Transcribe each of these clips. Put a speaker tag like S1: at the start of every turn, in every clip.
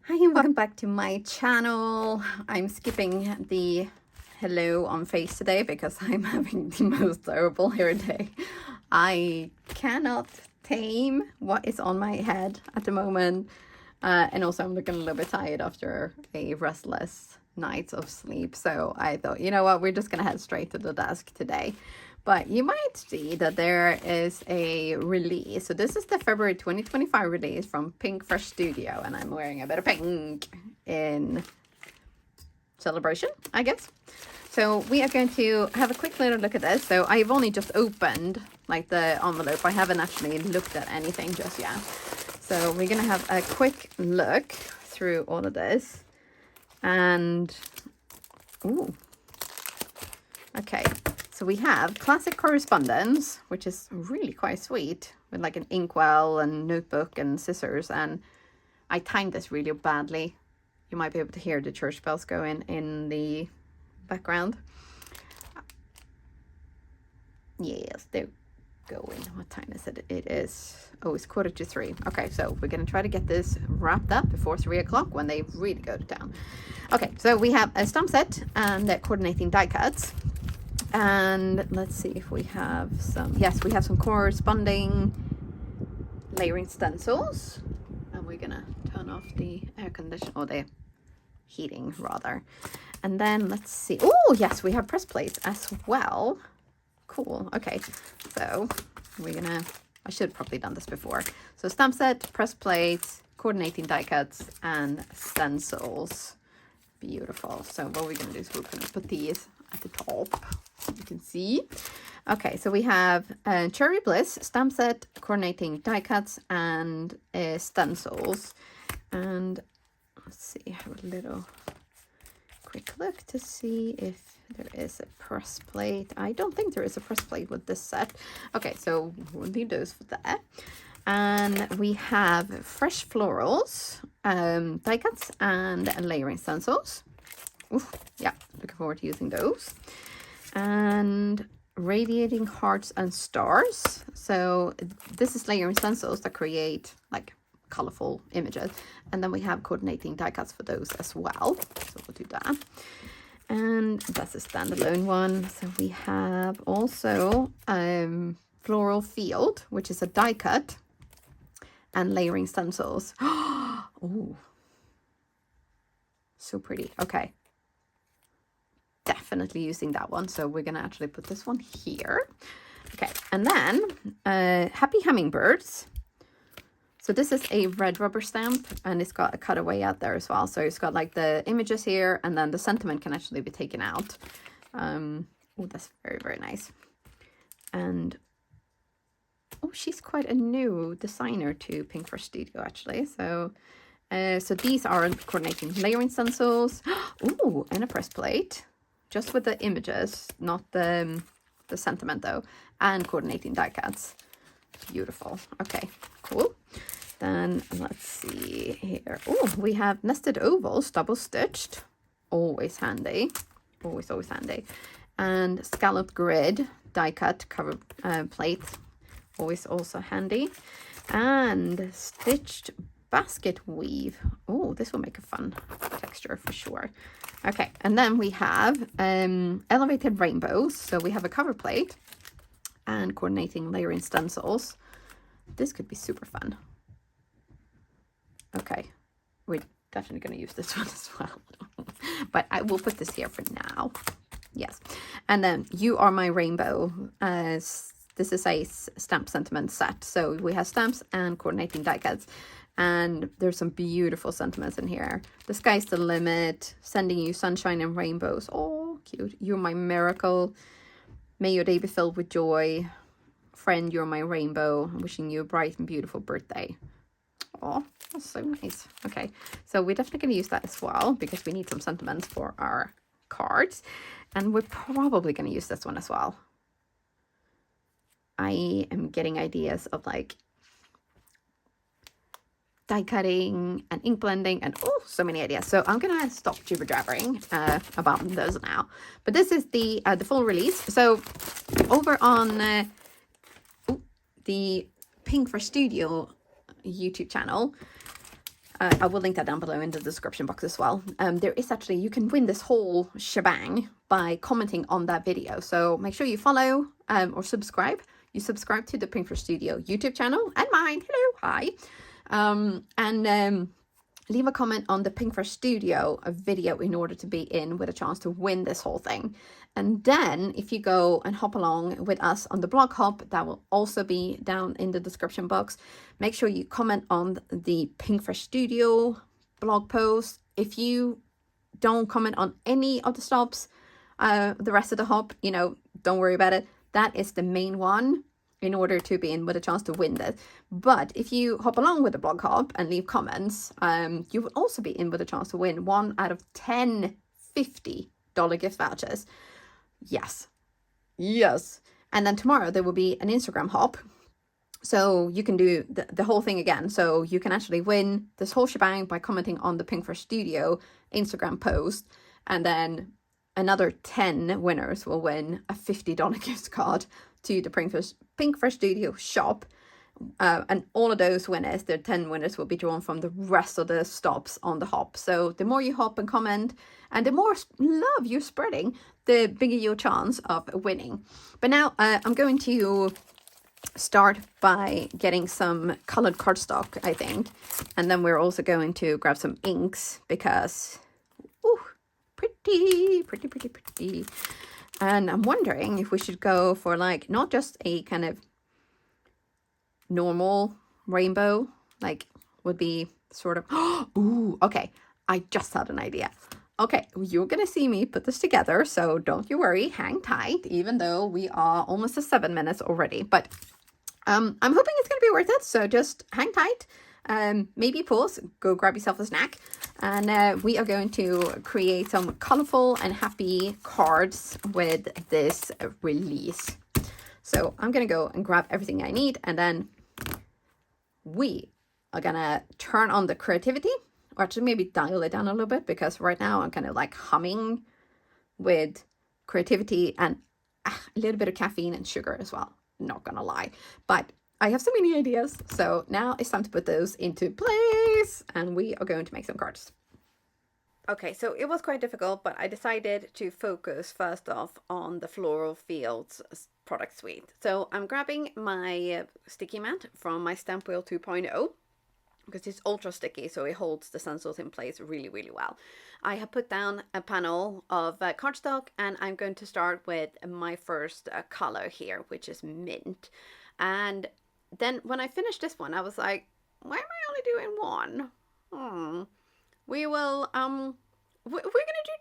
S1: Hi and welcome back to my channel. I'm skipping the hello on face today because I'm having the most terrible hair day. I cannot tame what is on my head at the moment. And also I'm looking a little bit tired after a restless night of sleep. So I thought, you know what, we're just gonna head straight to the desk today. But you might see that there is a release. So this is the February 2025 release from Pinkfresh Studio. And I'm wearing a bit of pink in celebration, I guess. So we are going to have a quick little look at this. So I've only just opened like the envelope. I haven't actually looked at anything just yet. So we're going to have a quick look through all of this. And, ooh, okay. So we have classic correspondence, which is really quite sweet, with like an inkwell and notebook and scissors. And I timed this really badly. You might be able to hear the church bells going in the background. Yes, they're going. What time is it? It is, oh, it's 2:45. Okay, so we're going to try to get this wrapped up before 3 o'clock when they really go to town. Okay, so we have a stamp set and the coordinating die cuts. And let's see if we have some, yes, we have some corresponding layering stencils. And we're gonna turn off the air conditioner, or the heating rather. And then let's see, oh yes, we have press plates as well. Cool, okay. So we're gonna, I should have probably done this before. So stamp set, press plates, coordinating die cuts, and stencils. Beautiful. So what we're gonna do is we're gonna put these at the top. You can see. Okay, so we have Pure Bliss stamp set, coordinating die cuts, and stencils. And let's see, have a little quick look to see if there is a press plate. I don't think there is a press plate with this set. Okay, so we'll leave those for that. And we have fresh florals, die cuts, and layering stencils. Oof, yeah, looking forward to using those. And radiating hearts and stars. So this is layering stencils that create like colorful images. And then we have coordinating die cuts for those as well. So we'll do that. And that's a standalone one. So we have also floral field, which is a die cut, and layering stencils. Oh, so pretty. Okay. Definitely using that one. So we're going to actually put this one here. Okay. And then Happy Hummingbirds. So this is a red rubber stamp and it's got a cutaway out there as well. So it's got like the images here and then the sentiment can actually be taken out. Oh, that's very, very nice. And oh, she's quite a new designer to Pinkfresh Studio actually. So so these are coordinating layering stencils. Oh, and a press plate. Just with the images, not the sentiment though, and coordinating die cuts. Beautiful. Okay, cool. Then let's see here. Oh, we have nested ovals, double stitched. Always handy. Always, always handy. And scalloped grid, die cut cover plate. Always also handy. And stitched basket weave. Oh, this will make a fun texture for sure. Okay, and then we have elevated rainbows. So we have a cover plate and coordinating layering stencils. This could be super fun. Okay, we're definitely going to use this one as well. But I will put this here for now. Yes, and then You Are My Rainbow. This is a stamp sentiment set. So we have stamps and coordinating die cuts. And there's some beautiful sentiments in here. The sky's the limit. Sending you sunshine and rainbows. Oh, cute. You're my miracle. May your day be filled with joy. Friend, you're my rainbow. I'm wishing you a bright and beautiful birthday. Oh, that's so nice. Okay, so we're definitely going to use that as well because we need some sentiments for our cards. And we're probably going to use this one as well. I am getting ideas of like die cutting and ink blending and oh, so many ideas. So I'm gonna stop jibber jabbering about those now. But this is the full release. So over on the Pinkfresh Studio YouTube channel, I will link that down below in the description box as well. There is actually, you can win this whole shebang by commenting on that video. So make sure you follow or subscribe. You subscribe to the Pinkfresh Studio YouTube channel and mine. Hello, hi. And leave a comment on the Pinkfresh Studio video in order to be in with a chance to win this whole thing. And then if you go and hop along with us on the blog hop, that will also be down in the description box. Make sure you comment on the Pinkfresh Studio blog post. If you don't comment on any of the stops, the rest of the hop, you know, don't worry about it. That is the main one in order to be in with a chance to win this. But if you hop along with the blog hop and leave comments, you will also be in with a chance to win 1 out of 10 $50 gift vouchers. Yes. And then tomorrow there will be an Instagram hop. So you can do the whole thing again. So you can actually win this whole shebang by commenting on the Pinkfresh Studio Instagram post. And then another 10 winners will win a $50 gift card to the Pinkfresh Studio shop. And all of those winners, the 10 winners, will be drawn from the rest of the stops on the hop. So the more you hop and comment, and the more love you're spreading, the bigger your chance of winning. But now I'm going to start by getting some colored cardstock, I think. And then we're also going to grab some inks because, ooh, pretty. And I'm wondering if we should go for like, not just a kind of normal rainbow, like would be sort of, ooh, okay. I just had an idea. Okay, you're gonna see me put this together, so don't you worry, hang tight, even though we are almost at 7 minutes already. But I'm hoping it's gonna be worth it, so just hang tight. Maybe pause, go grab yourself a snack, and we are going to create some colorful and happy cards with this release. So I'm gonna go and grab everything I need, and then we are gonna turn on the creativity, or actually maybe dial it down a little bit, because right now I'm kind of like humming with creativity and a little bit of caffeine and sugar as well, not gonna lie. But I have so many ideas, so now it's time to put those into place, and we are going to make some cards. Okay, so it was quite difficult, but I decided to focus first off on the Floral Fields product suite. So I'm grabbing my sticky mat from my Stamp Wheel 2.0 because it's ultra sticky, so it holds the stencils in place really, really well. I have put down a panel of cardstock, and I'm going to start with my first color here, which is mint. And then when I finished this one, I was like, why am I only doing one? We will, we're gonna do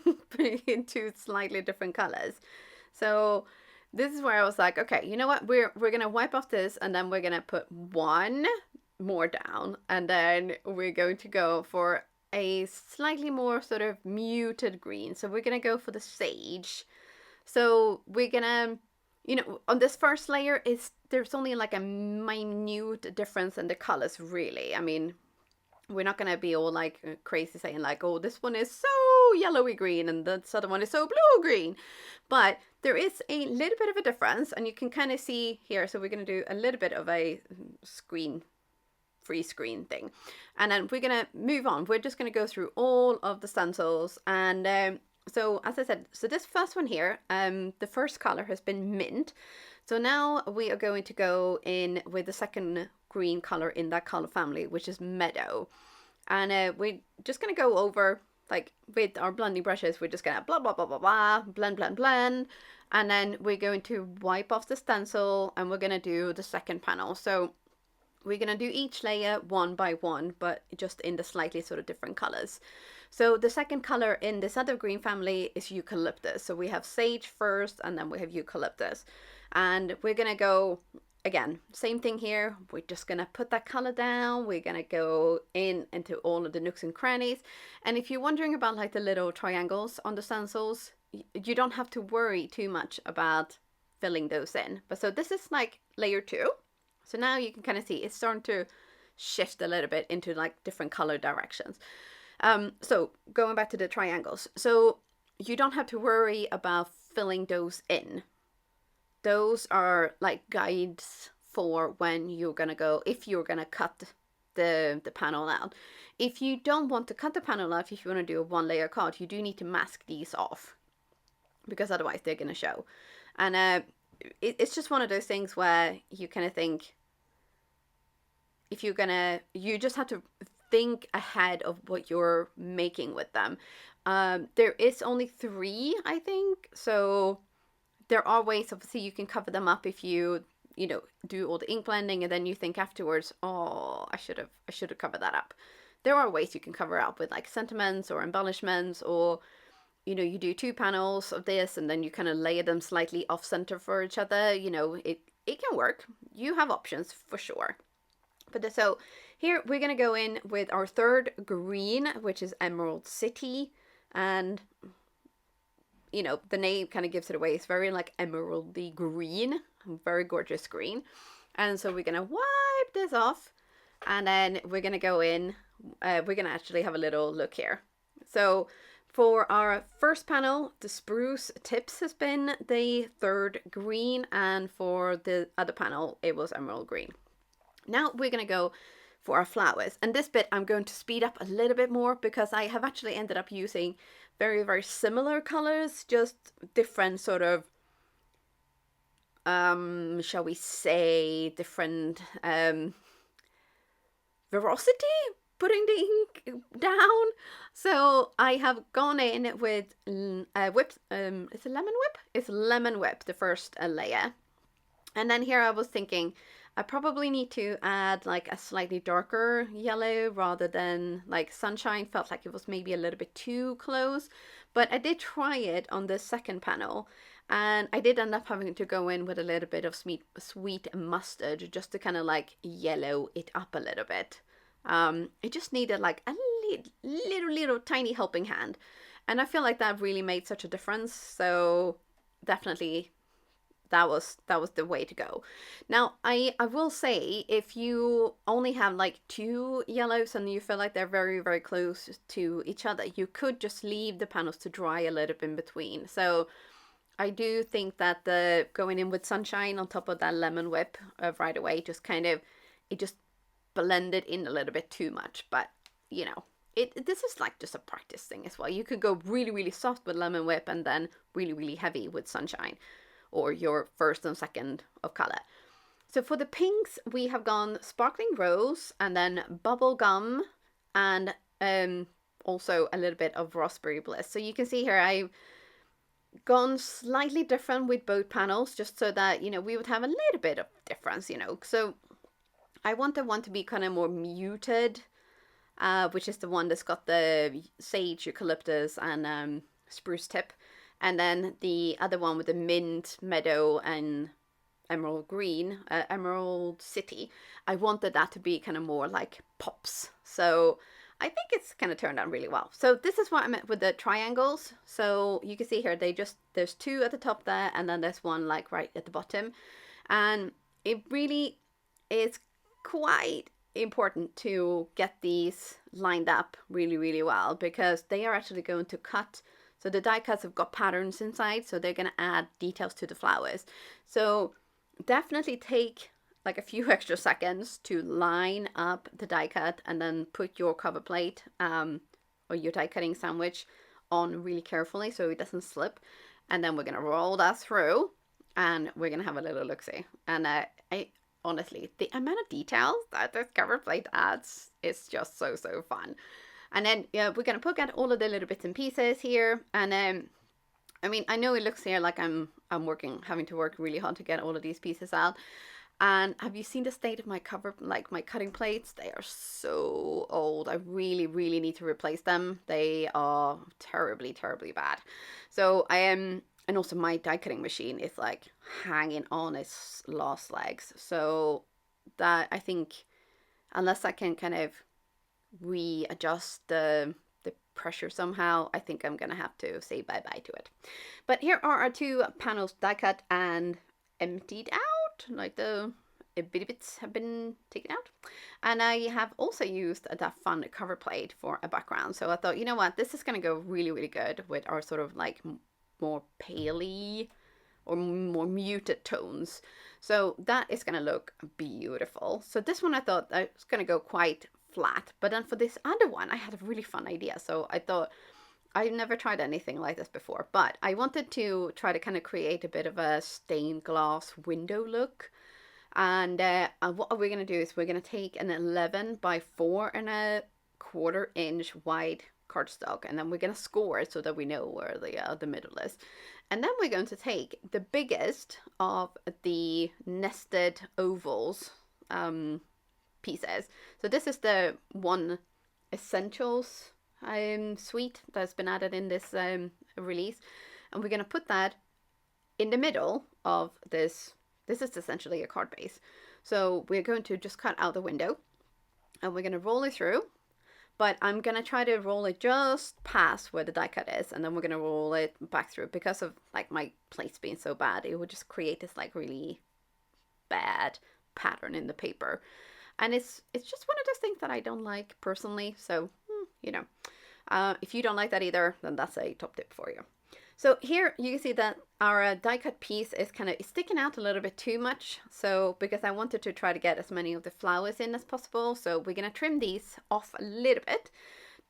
S1: two in two slightly different colors. So this is where I was like, okay, you know what? We're gonna wipe off this, and then we're gonna put one more down, and then we're going to go for a slightly more sort of muted green. So we're gonna go for the sage. So we're gonna, you know, on this first layer there's only like a minute difference in the colors, really. I mean, we're not gonna be all like crazy saying like, oh, this one is so yellowy green and the other one is so blue green, but there is a little bit of a difference, and you can kind of see here. So we're gonna do a little bit of a free screen thing, and then we're gonna move on. We're just gonna go through all of the stencils, and so as I said, so this first one here, the first color has been mint. So now we are going to go in with the second green color in that color family, which is meadow. And we're just going to go over, like with our blending brushes, we're just going to blah, blah, blah, blah, blah, blend. And then we're going to wipe off the stencil, and we're going to do the second panel. So we're going to do each layer one by one, but just in the slightly sort of different colors. So the second color in this other green family is eucalyptus. So we have sage first, and then we have eucalyptus. And we're going to go, again, same thing here. We're just going to put that color down. We're going to go into all of the nooks and crannies. And if you're wondering about like the little triangles on the stencils, you don't have to worry too much about filling those in. But so this is like layer 2. So now you can kind of see it's starting to shift a little bit into like different color directions. So going back to the triangles. So you don't have to worry about filling those in. Those are like guides for when you're gonna go, if you're gonna cut the panel out. If you don't want to cut the panel out, if you want to do a 1-layer card, you do need to mask these off, because otherwise they're going to show. And it's just one of those things where you kind of think, if you're gonna, you just have to think ahead of what you're making with them. There is only 3, I think, so there are ways, obviously, you can cover them up if you do all the ink blending and then you think afterwards, oh, I should have covered that up. There are ways you can cover up with like sentiments or embellishments, or you do 2 panels of this and then you kind of layer them slightly off center for each other. It can work. You have options for sure. But so here we're going to go in with our 3rd green, which is Emerald City. And, the name kind of gives it away. It's very like emeraldy green, very gorgeous green. And so we're going to wipe this off. And then we're going to go in, we're going to actually have a little look here. So for our first panel, the spruce tips has been the 3rd green. And for the other panel, it was emerald green. Now we're going to go for our flowers. And this bit I'm going to speed up a little bit more because I have actually ended up using very, very similar colors, just different sort of, shall we say, different veracity, putting the ink down. So I have gone in with whipped, it's a lemon whip? It's lemon whip, the first layer. And then here I was thinking, I probably need to add like a slightly darker yellow rather than like Sunshine. Felt like it was maybe a little bit too close, but I did try it on the second panel and I did end up having to go in with a little bit of sweet mustard just to kind of like yellow it up a little bit. It just needed like a little tiny helping hand, and I feel like that really made such a difference. So definitely that was the way to go. Now, I will say, if you only have like 2 yellows and you feel like they're very, very close to each other, you could just leave the panels to dry a little bit in between. So I do think that the going in with Sunshine on top of that lemon whip right away just kind of, it just blended in a little bit too much. But, this is like just a practice thing as well. You could go really, really soft with lemon whip and then really, really heavy with Sunshine, or your first and second of color. So for the pinks, we have gone Sparkling Rose and then Bubble Gum and also a little bit of Raspberry Bliss. So you can see here I've gone slightly different with both panels just so that, we would have a little bit of difference, So I want the one to be kind of more muted, which is the one that's got the sage, eucalyptus and spruce tip. And then the other one with the mint, meadow, and emerald green, Emerald City, I wanted that to be kind of more like pops. So I think it's kind of turned out really well. So this is what I meant with the triangles. So you can see here, there's 2 at the top there, and then there's one like right at the bottom. And it really is quite important to get these lined up really, really well, because they are actually going to cut. So the die cuts have got patterns inside, so they're going to add details to the flowers. So definitely take like a few extra seconds to line up the die cut and then put your cover plate or your die cutting sandwich on really carefully so it doesn't slip. And then we're going to roll that through and we're going to have a little look-see. And I honestly, the amount of details that this cover plate adds is just so fun. And then we're going to poke at all of the little bits and pieces here. And I mean, I know it looks here like I'm having to work really hard to get all of these pieces out. And have you seen the state of my my cutting plates? They are so old. I really, really need to replace them. They are terribly, terribly bad. So I am, and also my die cutting machine is like hanging on its last legs. So that, I think, unless I can kind of readjust the pressure somehow, I think I'm gonna have to say bye-bye to it. But here are our 2 panels die cut and emptied out, like the bitty bits have been taken out. And I have also used that fun cover plate for a background. So I thought, you know what, this is gonna go really, really good with our sort of like more paley or more muted tones. So that is going to look beautiful. So this one I thought I was going to go quite flat. But then for this other one, I had a really fun idea. So I thought, I've never tried anything like this before, but I wanted to try to kind of create a bit of a stained glass window look. And what we're going to do is we're going to take an 11 by 4.25 inch wide cardstock, and then we're going to score it so that we know where the middle is. And then we're going to take the biggest of the nested ovals pieces. So this is the one essentials suite that's been added in this release, and we're going to put that in the middle of this. This is essentially a card base. So we're going to just cut out the window, and we're going to roll it through, but I'm going to try to roll it just past where the die cut is, and then we're going to roll it back through. Because of like my plates being so bad, it would just create this like really bad pattern in the paper. And it's just one of those things that I don't like personally. So, you know, if you don't like that either, then that's a top tip for you. So here you can see that our die cut piece is kind of sticking out a little bit too much. So because I wanted to try to get as many of the flowers in as possible. So we're going to trim these off a little bit.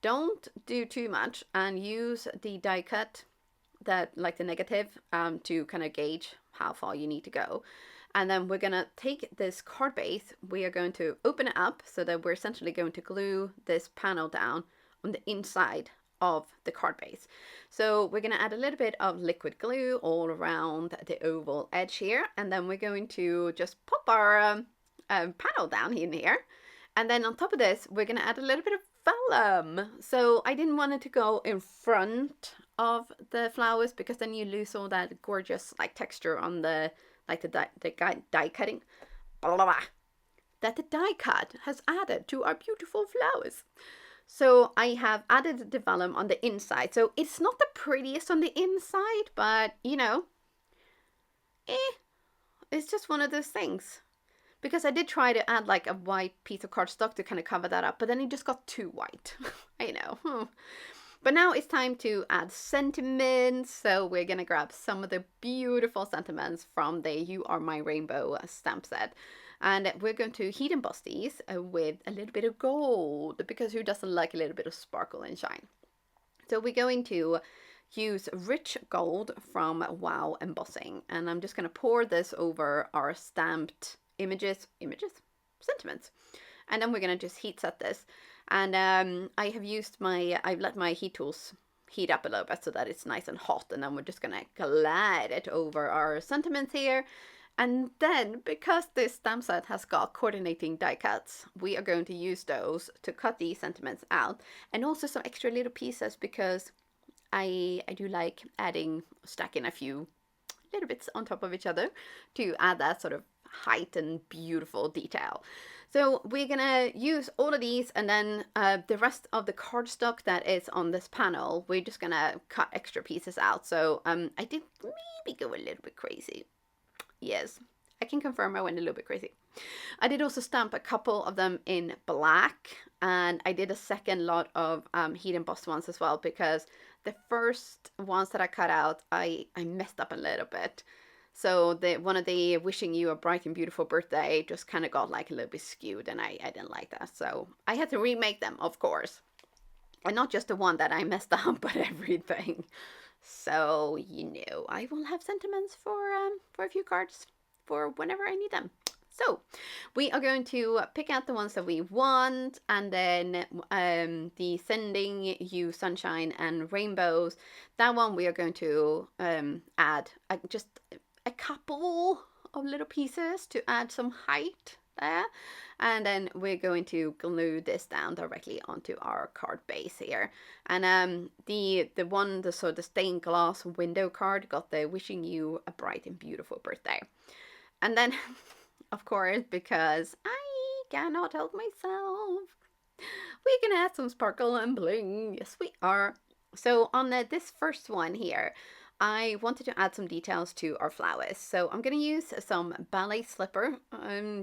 S1: Don't do too much, and use the die cut, that like the negative, to kind of gauge how far you need to go. And then we're going to take this card base, we are going to open it up so that we're essentially going to glue this panel down on the inside of the card base. So we're going to add a little bit of liquid glue all around the oval edge here, and then we're going to just pop our panel down in here. And then on top of this, we're going to add a little bit of vellum. So I didn't want it to go in front of the flowers, because then you lose all that gorgeous like texture on the like the die cutting, blah, blah, blah, that the die cut has added to our beautiful flowers. So I have added the vellum on the inside. So it's not the prettiest on the inside, but you know, it's just one of those things. Because I did try to add like a white piece of cardstock to kind of cover that up, but then it just got too white. I know. But now it's time to add sentiments. So we're going to grab some of the beautiful sentiments from the You Are My Rainbow stamp set. And we're going to heat emboss these with a little bit of gold, because who doesn't like a little bit of sparkle and shine? So we're going to use rich gold from Wow Embossing. And I'm just going to pour this over our stamped sentiments. And then we're going to just heat set this. And I've let my heat tools heat up a little bit so that it's nice and hot. And then we're just going to glide it over our sentiments here. And then, because this stamp set has got coordinating die cuts, we are going to use those to cut these sentiments out. And also some extra little pieces, because I do like stacking a few little bits on top of each other to add that sort of height and beautiful detail. So we're gonna use all of these, and then the rest of the cardstock that is on this panel, we're just gonna cut extra pieces out. So I did maybe go a little bit crazy. Yes, I can confirm I went a little bit crazy. I did also stamp a couple of them in black, and I did a second lot of heat embossed ones as well, because the first ones that I cut out, I messed up a little bit. So one of the wishing you a bright and beautiful birthday just kind of got like a little bit skewed, and I didn't like that. So I had to remake them, of course. And not just the one that I messed up, but everything. So, you know, I will have sentiments for a few cards for whenever I need them. So we are going to pick out the ones that we want, and then the Sending You Sunshine and Rainbows, that one we are going to add just a couple of little pieces to add some height there. And then we're going to glue this down directly onto our card base here. And the stained glass window card got the wishing you a bright and beautiful birthday. And then, of course, because I cannot help myself, we can add some sparkle and bling. Yes, we are. So on this first one here, I wanted to add some details to our flowers. So I'm going to use some ballet slipper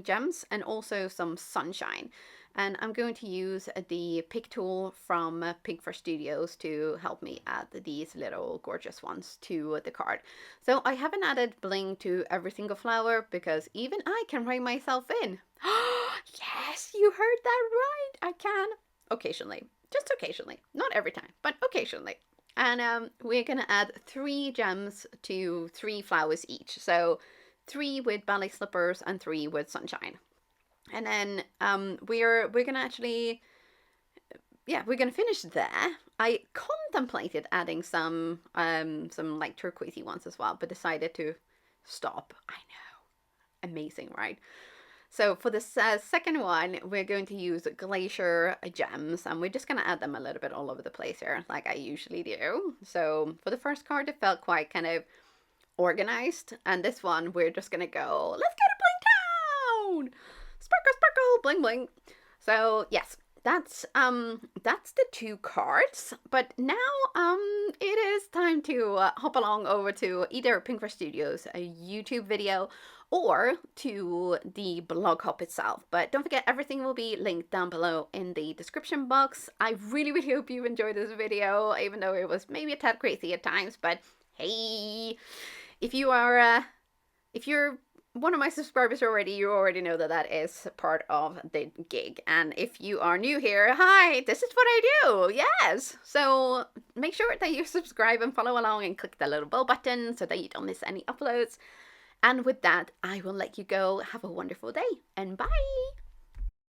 S1: gems and also some sunshine. And I'm going to use the pick tool from Pinkfresh Studios to help me add these little gorgeous ones to the card. So I haven't added bling to every single flower because even I can rein myself in. Yes, you heard that right. I can occasionally, just occasionally, not every time, but occasionally. And we're gonna add 3 gems to 3 flowers each. So 3 with ballet slippers and 3 with sunshine. And then we're gonna actually, yeah, we're gonna finish there. I contemplated adding some like turquoisey ones as well, but decided to stop. I know, amazing, right? So for the second one, we're going to use glacier gems, and we're just going to add them a little bit all over the place here, like I usually do. So for the first card, it felt quite kind of organized, and this one, we're just going to go, let's get a bling down! Sparkle, sparkle, bling, bling. So yes, that's the 2 cards, but now it is time to hop along over to either Pinkfresh Studios a YouTube video or to the blog hop itself. But don't forget, everything will be linked down below in the description box. I really hope you enjoyed this video, even though it was maybe a tad crazy at times. But hey, if you're one of my subscribers already, you already know that that is part of the gig. And if you are new here, hi, this is what I do. Yes. So make sure that you subscribe and follow along and click the little bell button so that you don't miss any uploads. And with that, I will let you go. Have a wonderful day and bye.